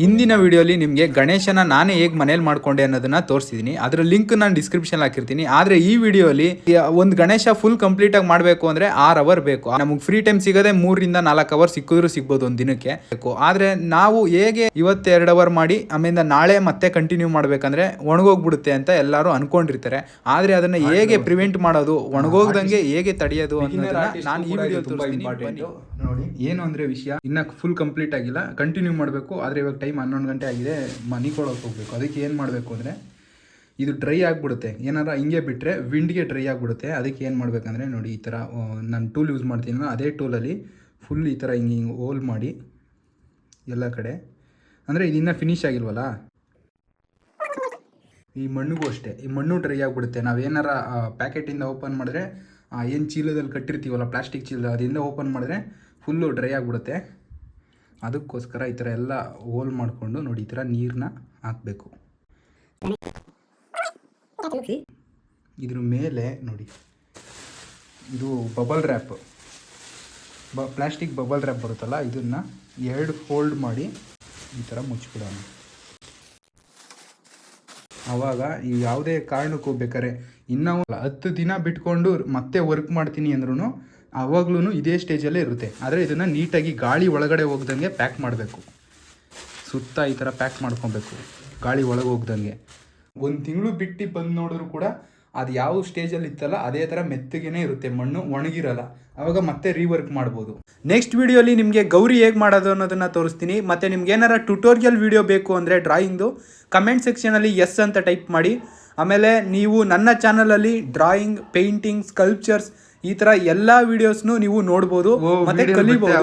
ಇಂದಿನ ವಿಡಿಯೋಲಿ ನಿಮಗೆ ಗಣೇಶನ ನಾನೇ ಹೇಗೆ ಮನೇಲಿ ಮಾಡ್ಕೊಂಡೆ ಅನ್ನೋದನ್ನ ತೋರಿಸಿದ್ದೀನಿ. ಅದರ ಲಿಂಕ್ ನಾನು ಡಿಸ್ಕ್ರಿಪ್ಷನ್ ಹಾಕಿರ್ತೀನಿ. ಆದರೆ ಈ ವಿಡಿಯೋಲಿ ಒಂದು ಗಣೇಶ ಫುಲ್ ಕಂಪ್ಲೀಟ್ ಆಗಿ ಮಾಡಬೇಕು ಅಂದರೆ 6 ಅವರ್ ಬೇಕು. ನಮಗೆ ಫ್ರೀ ಟೈಮ್ ಸಿಗೋದೇ 3 ರಿಂದ 4 ಅವರ್ ಸಿಕ್ಕಿದ್ರು ಸಿಗ್ಬೋದು ಒಂದು ದಿನಕ್ಕೆ. ಆದರೆ ನಾವು ಹೇಗೆ ಇವತ್ತು 2 ಅವರ್ ಮಾಡಿ ಆಮೇಲೆ ನಾಳೆ ಮತ್ತೆ ಕಂಟಿನ್ಯೂ ಮಾಡಬೇಕಂದ್ರೆ ಒಣಗೋಗ್ಬಿಡುತ್ತೆ ಅಂತ ಎಲ್ಲರೂ ಅನ್ಕೊಂಡಿರ್ತಾರೆ. ಆದರೆ ಅದನ್ನು ಹೇಗೆ ಪ್ರಿವೆಂಟ್ ಮಾಡೋದು, ಒಣಗೋಗ್ದಂಗೆ ಹೇಗೆ ತಡೆಯೋದು ಅನ್ನೋದನ್ನ ನಾನು ಈ ವಿಡಿಯೋ ತೋರಿಸ್ತೀನಿ. ನೋಡಿ, ಏನು ಅಂದರೆ ವಿಷಯ ಇನ್ನು ಫುಲ್ ಕಂಪ್ಲೀಟ್ ಆಗಿಲ್ಲ, ಕಂಟಿನ್ಯೂ ಮಾಡಬೇಕು. ಆದರೆ ಇವಾಗ ಟೈಮ್ 11 ಗಂಟೆ ಆಗಿದೆ, ಮನಿಕೊಳಕ್ಕೆ ಹೋಗಬೇಕು. ಅದಕ್ಕೆ ಏನು ಮಾಡಬೇಕು ಅಂದರೆ ಇದು ಡ್ರೈ ಆಗಿಬಿಡುತ್ತೆ. ಏನಾರ ಹಿಂಗೆ ಬಿಟ್ಟರೆ ವಿಂಡ್ಗೆ ಡ್ರೈ ಆಗಿಬಿಡುತ್ತೆ. ಅದಕ್ಕೆ ಏನು ಮಾಡಬೇಕಂದ್ರೆ ನೋಡಿ, ಈ ಥರ ನಾನು ಟೂಲ್ ಯೂಸ್ ಮಾಡ್ತೀನಿ. ಅದೇ ಟೂಲಲ್ಲಿ ಫುಲ್ ಈ ಥರ ಹಿಂಗೆ ಹೋಲ್ ಮಾಡಿ ಎಲ್ಲ ಕಡೆ. ಅಂದರೆ ಇದಿನ್ನೂ ಫಿನಿಶ್ ಆಗಿಲ್ವಲ್ಲ, ಈ ಮಣ್ಣಿಗೂ ಅಷ್ಟೇ, ಈ ಮಣ್ಣು ಡ್ರೈ ಆಗಿಬಿಡುತ್ತೆ. ನಾವೇನಾರ ಪ್ಯಾಕೆಟಿಂದ ಓಪನ್ ಮಾಡಿದ್ರೆ ಏನು ಚೀಲದಲ್ಲಿ ಕಟ್ಟಿರ್ತೀವಲ್ಲ, ಪ್ಲಾಸ್ಟಿಕ್ ಚೀಲ, ಅದರಿಂದ ಓಪನ್ ಮಾಡಿದ್ರೆ ಫುಲ್ಲು ಡ್ರೈ ಆಗಿಬಿಡುತ್ತೆ. ಅದಕ್ಕೋಸ್ಕರ ಈ ಥರ ಎಲ್ಲ ಹೋಲ್ ಮಾಡಿಕೊಂಡು ನೋಡಿ, ಈ ಥರ ನೀರನ್ನ ಹಾಕಬೇಕು. ಇದ್ರ ಮೇಲೆ ನೋಡಿ, ಇದು bubble wrap, plastic bubble wrap ಬರುತ್ತಲ್ಲ, ಇದನ್ನು 2 ಫೋಲ್ಡ್ ಮಾಡಿ ಈ ಥರ ಮುಚ್ಚಿಬಿಡೋಣ. ಆವಾಗ ಈ ಯಾವುದೇ ಕಾರಣಕ್ಕೂ ಬೇಕಾರೆ ಇನ್ನೂ 10 ದಿನ ಬಿಟ್ಕೊಂಡು ಮತ್ತೆ ವರ್ಕ್ ಮಾಡ್ತೀನಿ ಅಂದ್ರೂ ಆವಾಗ್ಲೂ ಇದೇ ಸ್ಟೇಜಲ್ಲೇ ಇರುತ್ತೆ. ಆದರೆ ಇದನ್ನು ನೀಟಾಗಿ ಗಾಳಿ ಒಳಗಡೆ ಹೋಗ್ದಂಗೆ ಪ್ಯಾಕ್ ಮಾಡಬೇಕು. ಸುತ್ತ ಈ ಥರ ಪ್ಯಾಕ್ ಮಾಡ್ಕೊಬೇಕು, ಗಾಳಿ ಒಳಗೆ ಹೋಗ್ದಂಗೆ. 1 ತಿಂಗಳು ಬಿಟ್ಟು ಬಂದು ನೋಡಿದ್ರು ಕೂಡ ಅದು ಯಾವ ಸ್ಟೇಜಲ್ಲಿ ಇತ್ತಲ್ಲ ಅದೇ ಥರ ಮೆತ್ತಗೇನೆ ಇರುತ್ತೆ, ಮಣ್ಣು ಒಣಗಿರಲ್ಲ. ಆವಾಗ ಮತ್ತೆ ರೀವರ್ಕ್ ಮಾಡ್ಬೋದು. ನೆಕ್ಸ್ಟ್ ವಿಡಿಯೋಲಿ ನಿಮಗೆ ಗೌರಿ ಹೇಗೆ ಮಾಡೋದು ಅನ್ನೋದನ್ನು ತೋರಿಸ್ತೀನಿ. ಮತ್ತು ನಿಮ್ಗೆ ಏನಾರ ಟ್ಯುಟೋರಿಯಲ್ ವಿಡಿಯೋ ಬೇಕು ಅಂದರೆ ಡ್ರಾಯಿಂಗ್ದು ಕಮೆಂಟ್ ಸೆಕ್ಷನಲ್ಲಿ ಎಸ್ ಅಂತ ಟೈಪ್ ಮಾಡಿ. ಆಮೇಲೆ ನೀವು ನನ್ನ ಚಾನಲಲ್ಲಿ ಡ್ರಾಯಿಂಗ್, ಪೇಂಟಿಂಗ್, ಸ್ಕಲ್ಪ್ಚರ್ಸ್ ಈ ಥರ ಎಲ್ಲ ವಿಡಿಯೋಸ್ನು ನೀವು ನೋಡ್ಬೋದು ಮತ್ತೆ ಕಲಿಬೋದು.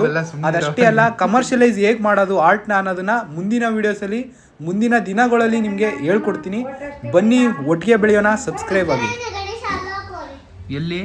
ಅದಷ್ಟೇ ಅಲ್ಲ, ಕಮರ್ಷಿಯಲೈಸ್ ಹೇಗೆ ಮಾಡೋದು ಆರ್ಟ್ನ ಅನ್ನೋದನ್ನ ಮುಂದಿನ ವಿಡಿಯೋಸಲ್ಲಿ ಮುಂದಿನ ದಿನಗಳಲ್ಲಿ ನಿಮಗೆ ಹೇಳ್ಕೊಡ್ತೀನಿ. ಬನ್ನಿ, ಒಟ್ಟಿಗೆ ಬೆಳೆಯೋಣ. ಸಬ್ಸ್ಕ್ರೈಬ್ ಆಗಿ. ಎಲ್ಲಿ